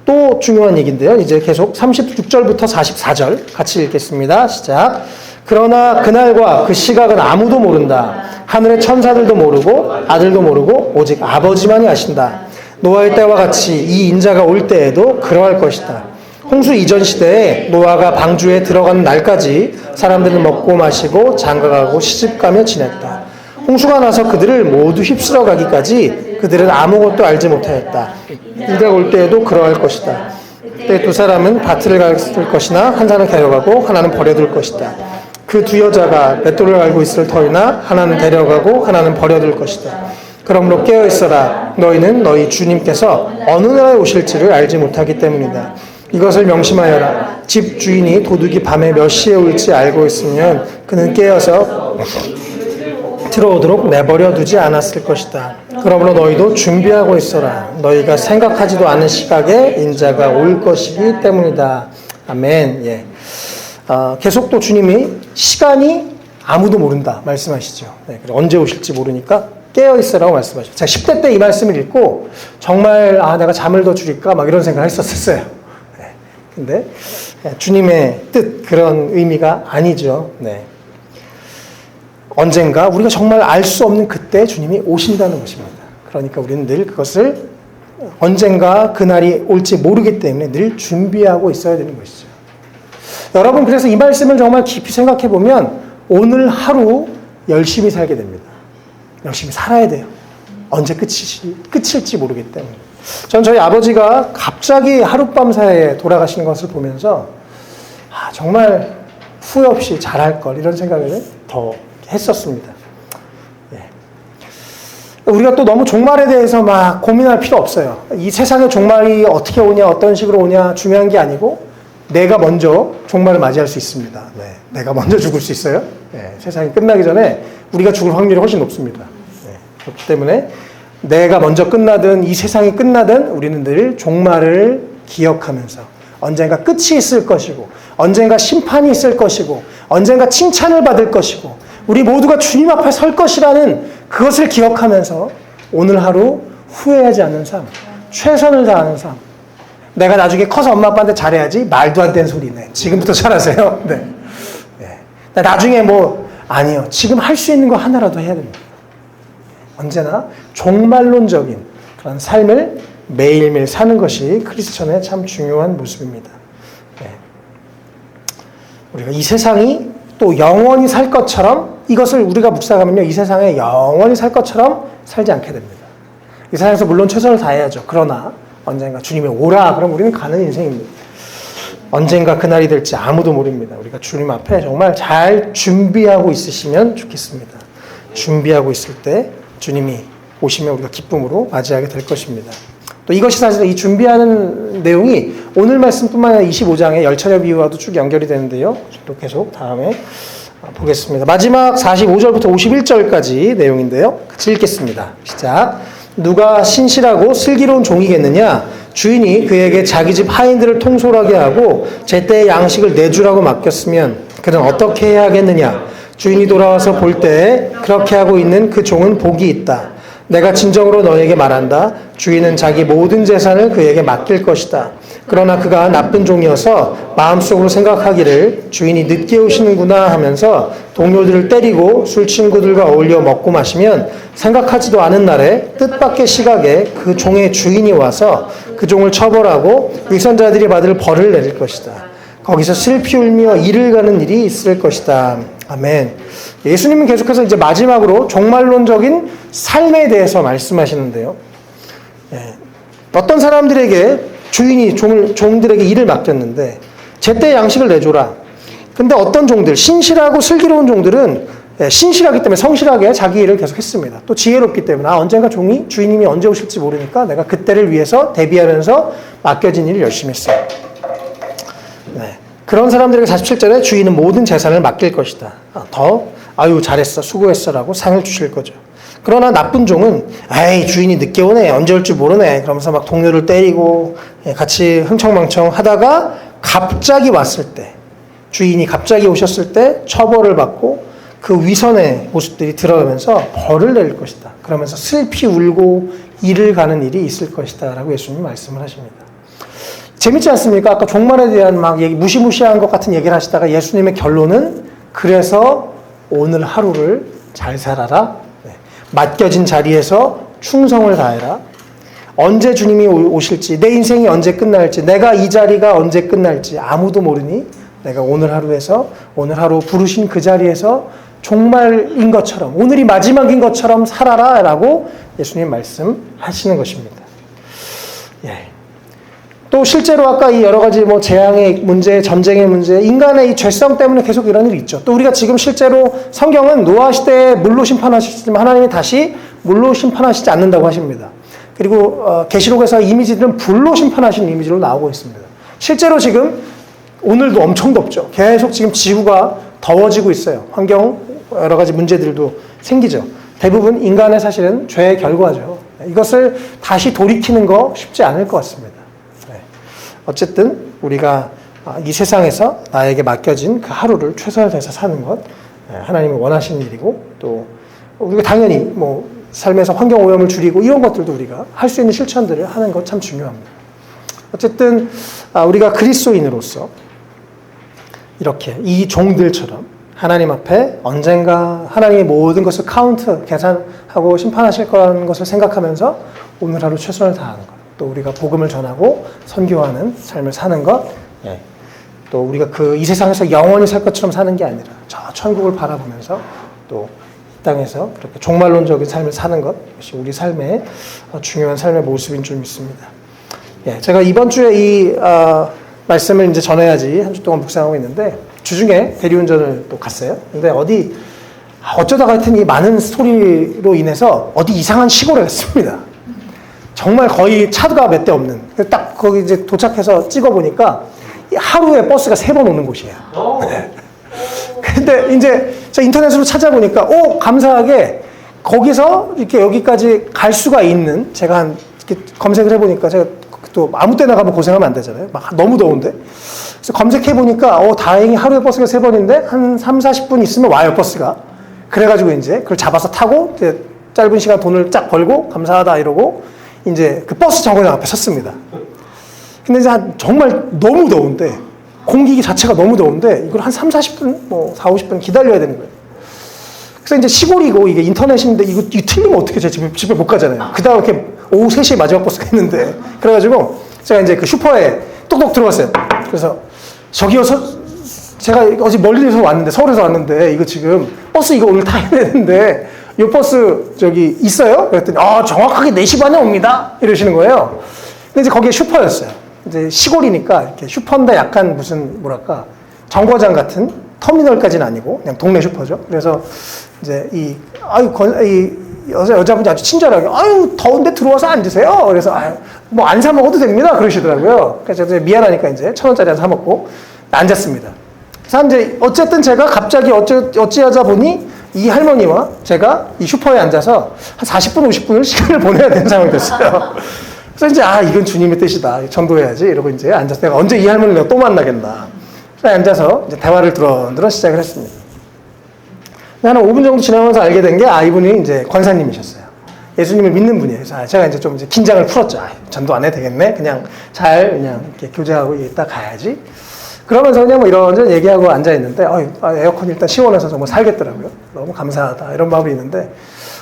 또 중요한 얘기인데요. 이제 계속 36절부터 44절 같이 읽겠습니다. 시작. 그러나 그날과 그 시각은 아무도 모른다. 하늘의 천사들도 모르고 아들도 모르고 오직 아버지만이 아신다. 노아의 때와 같이 이 인자가 올 때에도 그러할 것이다. 홍수 이전 시대에 노아가 방주에 들어가는 날까지 사람들은 먹고 마시고 장가가고 시집가며 지냈다. 홍수가 나서 그들을 모두 휩쓸어 가기까지 그들은 아무것도 알지 못하였다. 인자가 올 때에도 그러할 것이다. 그때 두 사람은 밭을 갔을 것이나 한 사람은 데려가고 하나는 버려둘 것이다. 그 두 여자가 맷돌을 갈고 있을 터이나 하나는 데려가고 하나는 버려둘 것이다. 그러므로 깨어있어라. 너희는 너희 주님께서 어느 날에 오실지를 알지 못하기 때문이다. 이것을 명심하여라. 집 주인이 도둑이 밤에 몇 시에 올지 알고 있으면 그는 깨어서 들어오도록 내버려 두지 않았을 것이다. 그러므로 너희도 준비하고 있어라. 너희가 생각하지도 않은 시각에 인자가 올 것이기 때문이다. 아멘. 예. 계속 또 주님이 시간이 아무도 모른다 말씀하시죠. 네, 언제 오실지 모르니까 깨어있으라고 말씀하시죠. 제가 10대 때 이 말씀을 읽고 정말 내가 잠을 더 줄일까 막 이런 생각을 했었어요. 네, 근데 주님의 뜻 그런 의미가 아니죠. 네. 언젠가 우리가 정말 알 수 없는 그때 주님이 오신다는 것입니다. 그러니까 우리는 늘 그것을 언젠가 그날이 올지 모르기 때문에 늘 준비하고 있어야 되는 것이죠. 여러분 그래서 이 말씀을 정말 깊이 생각해 보면 오늘 하루 열심히 살게 됩니다. 열심히 살아야 돼요. 언제 끝일지 모르기 때문에. 전 저희 아버지가 갑자기 하룻밤 사이에 돌아가시는 것을 보면서 정말 후회 없이 잘할 걸 이런 생각을 더 했었습니다. 우리가 또 너무 종말에 대해서 막 고민할 필요 없어요. 이 세상의 종말이 어떻게 오냐 어떤 식으로 오냐 중요한 게 아니고 내가 먼저 종말을 맞이할 수 있습니다. 네, 내가 먼저 죽을 수 있어요. 네, 세상이 끝나기 전에 우리가 죽을 확률이 훨씬 높습니다. 네, 그렇기 때문에 내가 먼저 끝나든 이 세상이 끝나든 우리는 늘 종말을 기억하면서 언젠가 끝이 있을 것이고 언젠가 심판이 있을 것이고 언젠가 칭찬을 받을 것이고 우리 모두가 주님 앞에 설 것이라는 그것을 기억하면서 오늘 하루 후회하지 않는 삶, 최선을 다하는 삶. 내가 나중에 커서 엄마 아빠한테 잘해야지 말도 안 되는 소리네. 지금부터 잘하세요. 네. 네. 나중에 아니요. 지금 할 수 있는 거 하나라도 해야 됩니다. 언제나 종말론적인 그런 삶을 매일매일 사는 것이 크리스천의 참 중요한 모습입니다. 네. 우리가 이 세상이 또 영원히 살 것처럼 이것을 우리가 묵상하면요. 이 세상에 영원히 살 것처럼 살지 않게 됩니다. 이 세상에서 물론 최선을 다해야죠. 그러나 언젠가 주님이 오라 그럼 우리는 가는 인생입니다. 언젠가 그날이 될지 아무도 모릅니다. 우리가 주님 앞에 정말 잘 준비하고 있으시면 좋겠습니다. 준비하고 있을 때 주님이 오시면 우리가 기쁨으로 맞이하게 될 것입니다. 또 이것이 사실 이 준비하는 내용이 오늘 말씀뿐만 아니라 25장의 열차례 비유와도 쭉 연결이 되는데요. 또 계속 다음에 보겠습니다. 마지막 45절부터 51절까지 내용인데요. 같이 읽겠습니다. 시작. 누가 신실하고 슬기로운 종이겠느냐? 주인이 그에게 자기 집 하인들을 통솔하게 하고 제때의 양식을 내주라고 맡겼으면 그는 어떻게 해야 하겠느냐? 주인이 돌아와서 볼 때에 그렇게 하고 있는 그 종은 복이 있다. 내가 진정으로 너에게 말한다. 주인은 자기 모든 재산을 그에게 맡길 것이다. 그러나 그가 나쁜 종이어서 마음속으로 생각하기를 주인이 늦게 오시는구나 하면서 동료들을 때리고 술 친구들과 어울려 먹고 마시면 생각하지도 않은 날에 뜻밖의 시각에 그 종의 주인이 와서 그 종을 처벌하고 위선자들이 받을 벌을 내릴 것이다. 거기서 슬피 울며 이를 가는 일이 있을 것이다. 아멘. 예수님은 계속해서 이제 마지막으로 종말론적인 삶에 대해서 말씀하시는데요. 어떤 사람들에게 주인이 종들에게 일을 맡겼는데 제때 양식을 내줘라. 근데 어떤 종들, 신실하고 슬기로운 종들은 신실하기 때문에 성실하게 자기 일을 계속 했습니다. 또 지혜롭기 때문에 언젠가 주인님이 언제 오실지 모르니까 내가 그때를 위해서 대비하면서 맡겨진 일을 열심히 했어요. 네. 그런 사람들에게 47절에 주인은 모든 재산을 맡길 것이다. 아유 잘했어 수고했어 라고 상을 주실 거죠. 그러나 나쁜 종은 에이 주인이 늦게 오네 언제 올 줄 모르네 그러면서 막 동료를 때리고 같이 흥청망청 하다가 갑자기 왔을 때 주인이 갑자기 오셨을 때 처벌을 받고 그 위선의 모습들이 드러나면서 벌을 내릴 것이다. 그러면서 슬피 울고 이를 가는 일이 있을 것이다 라고 예수님이 말씀을 하십니다. 재밌지 않습니까? 아까 종말에 대한 막 무시무시한 것 같은 얘기를 하시다가 예수님의 결론은 그래서 오늘 하루를 잘 살아라. 맡겨진 자리에서 충성을 다해라. 언제 주님이 오실지, 내 인생이 언제 끝날지, 내가 이 자리가 언제 끝날지 아무도 모르니 내가 오늘 하루 부르신 그 자리에서 종말인 것처럼, 오늘이 마지막인 것처럼 살아라 라고 예수님 말씀하시는 것입니다. 또 실제로 아까 이 여러 가지 재앙의 문제, 전쟁의 문제, 인간의 이 죄성 때문에 계속 이런 일이 있죠. 또 우리가 지금 실제로 성경은 노아 시대에 물로 심판하셨지만 하나님이 다시 물로 심판하시지 않는다고 하십니다. 그리고 계시록에서 이미지들은 불로 심판하시는 이미지로 나오고 있습니다. 실제로 지금 오늘도 엄청 덥죠. 계속 지금 지구가 더워지고 있어요. 환경 여러 가지 문제들도 생기죠. 대부분 인간의 사실은 죄의 결과죠. 이것을 다시 돌이키는 거 쉽지 않을 것 같습니다. 어쨌든 우리가 이 세상에서 나에게 맡겨진 그 하루를 최선을 다해서 사는 것 하나님이 원하시는 일이고 또 우리가 당연히 삶에서 환경 오염을 줄이고 이런 것들도 우리가 할 수 있는 실천들을 하는 것 참 중요합니다. 어쨌든 우리가 그리스도인으로서 이렇게 이 종들처럼 하나님 앞에 언젠가 하나님이 모든 것을 계산하고 심판하실 거라는 것을 생각하면서 오늘 하루 최선을 다하는 것. 또 우리가 복음을 전하고 선교하는 삶을 사는 것, 또 우리가 이 세상에서 영원히 살 것처럼 사는 게 아니라 저 천국을 바라보면서 또 이 땅에서 그렇게 종말론적인 삶을 사는 것, 이것이 우리 삶의 중요한 삶의 모습인 줄 믿습니다. 제가 이번 주에 이 말씀을 이제 전해야지 한 주 동안 묵상하고 있는데 주중에 대리운전을 또 갔어요. 근데 어쩌다가 하여튼 이 많은 스토리로 인해서 어디 이상한 시골에 갔습니다. 정말 거의 차가 몇 대 없는. 딱 거기 이제 도착해서 찍어보니까 하루에 버스가 3번 오는 곳이에요. 근데 이제 제가 인터넷으로 찾아보니까, 감사하게 거기서 이렇게 여기까지 갈 수가 있는, 제가 이렇게 검색을 해보니까 제가 또 아무 때나 가면 고생하면 안 되잖아요. 막 너무 더운데. 그래서 검색해보니까, 다행히 하루에 버스가 3번인데 한 30-40분 있으면 와요, 버스가. 그래가지고 이제 그걸 잡아서 타고 이제 짧은 시간 돈을 쫙 벌고 감사하다 이러고 이제 그 버스 정거장 앞에 섰습니다. 근데 이제 정말 너무 더운데, 공기 자체가 너무 더운데, 이걸 한 30-40분, 40-50분 기다려야 되는 거예요. 그래서 이제 시골이고, 이게 인터넷인데, 이거 틀리면 어떻게 제 집에 못 가잖아요. 그 다음 이렇게 오후 3시에 마지막 버스가 있는데, 그래가지고, 제가 이제 그 슈퍼에 똑똑 들어갔어요. 그래서, 저기요, 제가 어제 멀리서 왔는데, 서울에서 왔는데, 이거 지금, 버스 이거 오늘 타야 되는데, 이 버스 저기 있어요? 그랬더니 정확하게 4시 반에 옵니다. 이러시는 거예요. 근데 이제 거기에 슈퍼였어요. 이제 시골이니까 이렇게 슈퍼인데 약간 무슨 정거장 같은 터미널까지는 아니고 그냥 동네 슈퍼죠. 그래서 이제 이 여자분이 아주 친절하게 더운데 들어와서 앉으세요. 그래서 안 사 먹어도 됩니다. 그러시더라고요. 그래서 제가 미안하니까 이제 1,000원짜리 하나 사 먹고 앉았습니다. 그래서 이제 어쨌든 제가 갑자기 어찌하자 보니 이 할머니와 제가 이 슈퍼에 앉아서 한 40분, 50분을 시간을 보내야 되는 상황이 됐어요. 그래서 이제, 이건 주님의 뜻이다. 전도해야지. 이러고 이제 앉아서 내가 언제 이 할머니를 내가 또 만나겠나. 그래서 앉아서 이제 대화를 드런드런 시작을 했습니다. 한 5분 정도 지나면서 알게 된 게, 이분이 이제 권사님이셨어요. 예수님을 믿는 분이에요. 그래서 제가 이제 좀 긴장을 풀었죠. 전도 안 해도 되겠네. 그냥 이렇게 교제하고 이따 가야지. 그러면서 그냥 이런저런 얘기하고 앉아있는데, 에어컨이 일단 시원해서 정말 살겠더라고요. 너무 감사하다. 이런 마음이 있는데,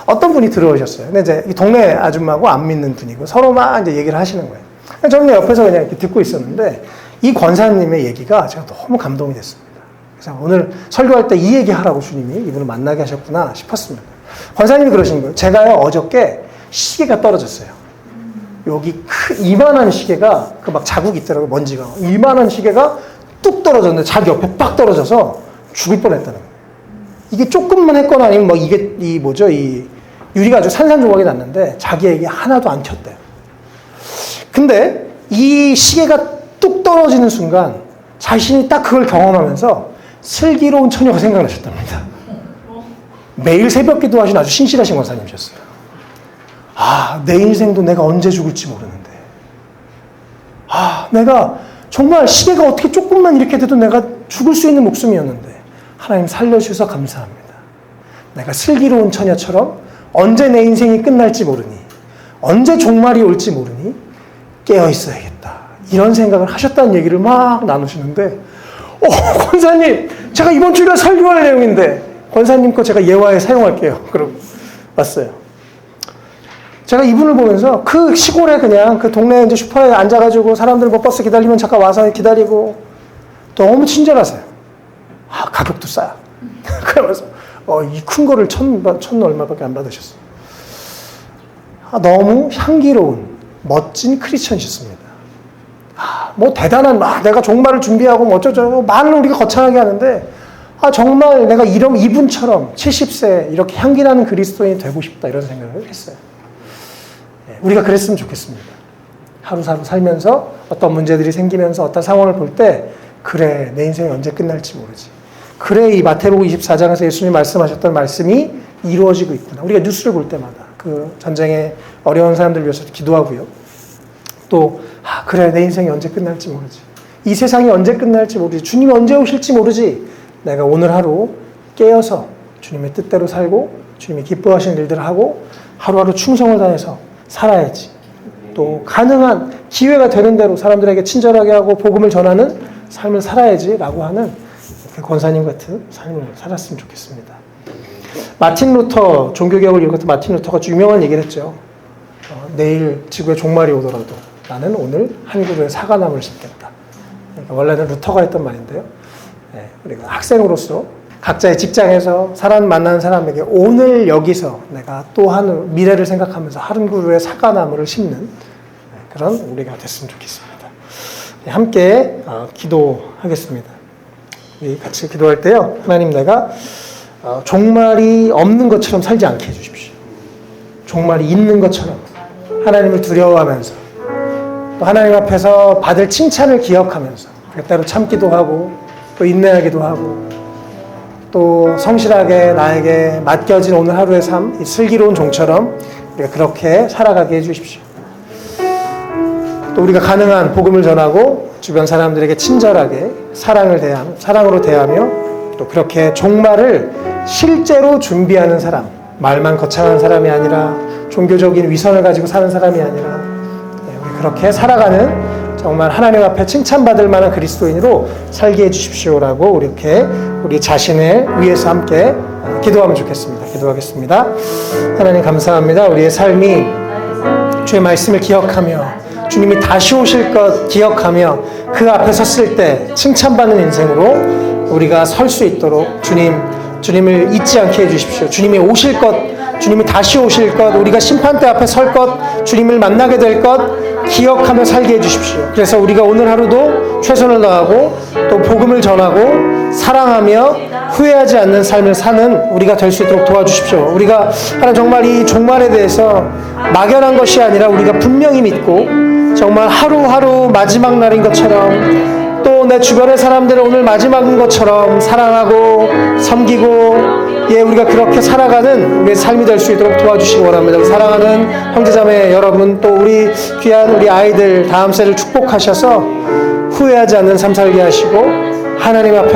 어떤 분이 들어오셨어요. 근데 이제 이 동네 아줌마하고 안 믿는 분이고, 서로 막 이제 얘기를 하시는 거예요. 저는 옆에서 그냥 이렇게 듣고 있었는데, 이 권사님의 얘기가 제가 너무 감동이 됐습니다. 그래서 오늘 설교할 때 이 얘기 하라고 주님이 이분을 만나게 하셨구나 싶었습니다. 권사님이 그러신 거예요. 제가요, 어저께 시계가 떨어졌어요. 여기 이만한 시계가, 그 막 자국이 있더라고요, 먼지가. 이만한 시계가 뚝 떨어졌는데 자기 옆에 빡 떨어져서 죽을 뻔 했다는 거예요. 이게 조금만 했거나 아니면 뭐 이게, 이 유리가 아주 산산조각이 났는데 자기에게 하나도 안 켰대요. 근데 이 시계가 뚝 떨어지는 순간 자신이 딱 그걸 경험하면서 슬기로운 처녀가 생각나셨답니다. 매일 새벽 기도하신 아주 신실하신 권사님이셨어요. 아, 내 인생도 내가 언제 죽을지 모르는데. 아, 내가 정말 시계가 어떻게 조금만 이렇게 돼도 내가 죽을 수 있는 목숨이었는데 하나님 살려주셔서 감사합니다. 내가 슬기로운 처녀처럼 언제 내 인생이 끝날지 모르니, 언제 종말이 올지 모르니 깨어 있어야겠다. 이런 생각을 하셨다는 얘기를 막 나누시는데, 권사님, 제가 이번 주일에 설교할 내용인데 권사님 거 제가 예화에 사용할게요. 그러고 왔어요. 제가 이분을 보면서 그 시골에 그냥 그 동네 이제 슈퍼에 앉아가지고 사람들 뭐 버스 기다리면 잠깐 와서 기다리고 너무 친절하세요. 아, 가격도 싸요. 그러면서 이 큰 거를 천 얼마밖에 안 받으셨어요. 아, 너무 향기로운 멋진 크리스천이셨습니다. 아, 뭐 대단한 내가 종말을 준비하고 뭐 어쩌고 말을 우리가 거창하게 하는데 아, 정말 내가 이분처럼 70세 이렇게 향기나는 그리스도인이 되고 싶다 이런 생각을 했어요. 우리가 그랬으면 좋겠습니다. 하루하루 살면서 어떤 문제들이 생기면서 어떤 상황을 볼 때 그래, 내 인생이 언제 끝날지 모르지. 그래, 이 마태복음 24장에서 예수님이 말씀하셨던 말씀이 이루어지고 있구나. 우리가 뉴스를 볼 때마다 그 전쟁에 어려운 사람들 위해서 기도하고요. 또 그래, 내 인생이 언제 끝날지 모르지. 이 세상이 언제 끝날지 모르지. 주님이 언제 오실지 모르지. 내가 오늘 하루 깨어서 주님의 뜻대로 살고 주님이 기뻐하시는 일들을 하고 하루하루 충성을 다해서 살아야지. 또 가능한 기회가 되는 대로 사람들에게 친절하게 하고 복음을 전하는 삶을 살아야지라고 하는 권사님 같은 삶을 살았으면 좋겠습니다. 마틴 루터, 종교개혁을 이룩했던 마틴 루터가 유명한 얘기를 했죠. 내일 지구에 종말이 오더라도 나는 오늘 한 그루의 사과나무를 심겠다. 그러니까 원래는 루터가 했던 말인데요. 우리가 학생으로서 각자의 직장에서 사람 만나는 사람에게 오늘 여기서 내가 또 한 미래를 생각하면서 한 그루의 사과나무를 심는 그런 우리가 됐으면 좋겠습니다. 함께 기도하겠습니다. 우리 같이 기도할 때요. 하나님, 내가 종말이 없는 것처럼 살지 않게 해주십시오. 종말이 있는 것처럼 하나님을 두려워하면서 또 하나님 앞에서 받을 칭찬을 기억하면서 때로 참기도 하고 또 인내하기도 하고 또 성실하게 나에게 맡겨진 오늘 하루의 삶, 이 슬기로운 종처럼 우리가 그렇게 살아가게 해주십시오. 또 우리가 가능한 복음을 전하고 주변 사람들에게 친절하게 사랑으로 대하며 또 그렇게 종말을 실제로 준비하는 사람, 말만 거창한 사람이 아니라 종교적인 위선을 가지고 사는 사람이 아니라 우리 그렇게 살아가는 정말 하나님 앞에 칭찬받을 만한 그리스도인으로 살게 해주십시오라고 이렇게 우리 자신을 위해서 함께 기도하면 좋겠습니다. 기도하겠습니다. 하나님 감사합니다. 우리의 삶이 주의 말씀을 기억하며 주님이 다시 오실 것 기억하며 그 앞에 섰을 때 칭찬받는 인생으로 우리가 설 수 있도록 주님을 잊지 않게 해주십시오. 주님이 오실 것, 주님이 다시 오실 것, 우리가 심판대 앞에 설 것, 주님을 만나게 될 것 기억하며 살게 해주십시오. 그래서 우리가 오늘 하루도 최선을 다하고 또 복음을 전하고 사랑하며 후회하지 않는 삶을 사는 우리가 될 수 있도록 도와주십시오. 우리가 하나님 정말 이 종말에 대해서 막연한 것이 아니라 우리가 분명히 믿고 정말 하루하루 마지막 날인 것처럼 또 내 주변의 사람들을 오늘 마지막인 것처럼 사랑하고 섬기고 우리가 그렇게 살아가는 우리의 삶이 될 수 있도록 도와주시기 원합니다. 사랑하는 형제자매 여러분 또 우리 귀한 우리 아이들 다음 세를 축복하셔서 후회하지 않는 삶 살게 하시고 하나님 앞에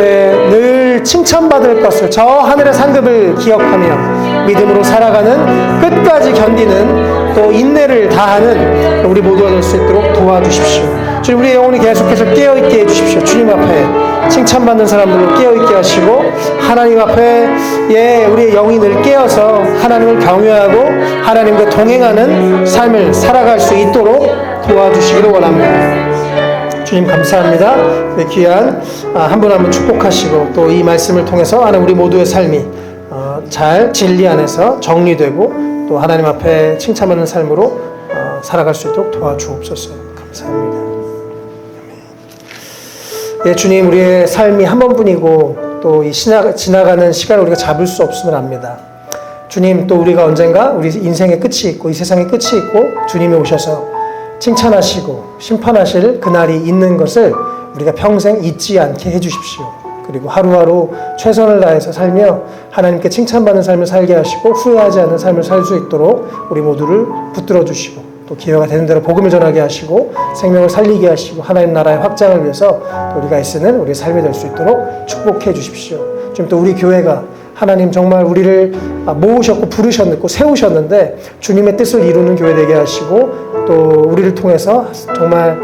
늘 칭찬받을 것을 저 하늘의 상급을 기억하며 믿음으로 살아가는 끝까지 견디는 또 인내를 다하는 우리 모두가 될 수 있도록 도와주십시오. 주님 우리의 영혼이 계속해서 깨어있게 해주십시오. 주님 앞에 칭찬받는 사람들로 깨어있게 하시고 하나님 앞에 우리의 영이 늘 깨어서 하나님을 경외하고 하나님과 동행하는 삶을 살아갈 수 있도록 도와주시기를 원합니다. 주님 감사합니다. 네, 귀한 한 분 한 분 축복하시고 또 이 말씀을 통해서 하나님 우리 모두의 삶이 잘 진리 안에서 정리되고 또 하나님 앞에 칭찬하는 삶으로 살아갈 수 있도록 도와주옵소서. 감사합니다. 예, 주님, 우리의 삶이 한 번뿐이고 또 이 지나가는 시간을 우리가 잡을 수 없음을 압니다. 주님, 또 우리가 언젠가 우리 인생의 끝이 있고 이 세상의 끝이 있고 주님이 오셔서 칭찬하시고 심판하실 그날이 있는 것을 우리가 평생 잊지 않게 해주십시오. 그리고 하루하루 최선을 다해서 살며 하나님께 칭찬받는 삶을 살게 하시고 후회하지 않는 삶을 살 수 있도록 우리 모두를 붙들어 주시고 또 기회가 되는 대로 복음을 전하게 하시고 생명을 살리게 하시고 하나님 나라의 확장을 위해서 또 우리가 애쓰는 우리의 삶이 될 수 있도록 축복해 주십시오. 지금 또 우리 교회가 하나님 정말 우리를 모으셨고 부르셨고 세우셨는데 주님의 뜻을 이루는 교회 되게 하시고 또 우리를 통해서 정말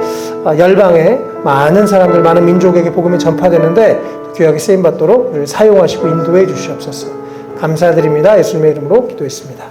열방에 많은 사람들, 많은 민족에게 복음이 전파되는데 귀하게 쓰임받도록 우리를 사용하시고 인도해 주시옵소서. 감사드립니다. 예수님의 이름으로 기도했습니다.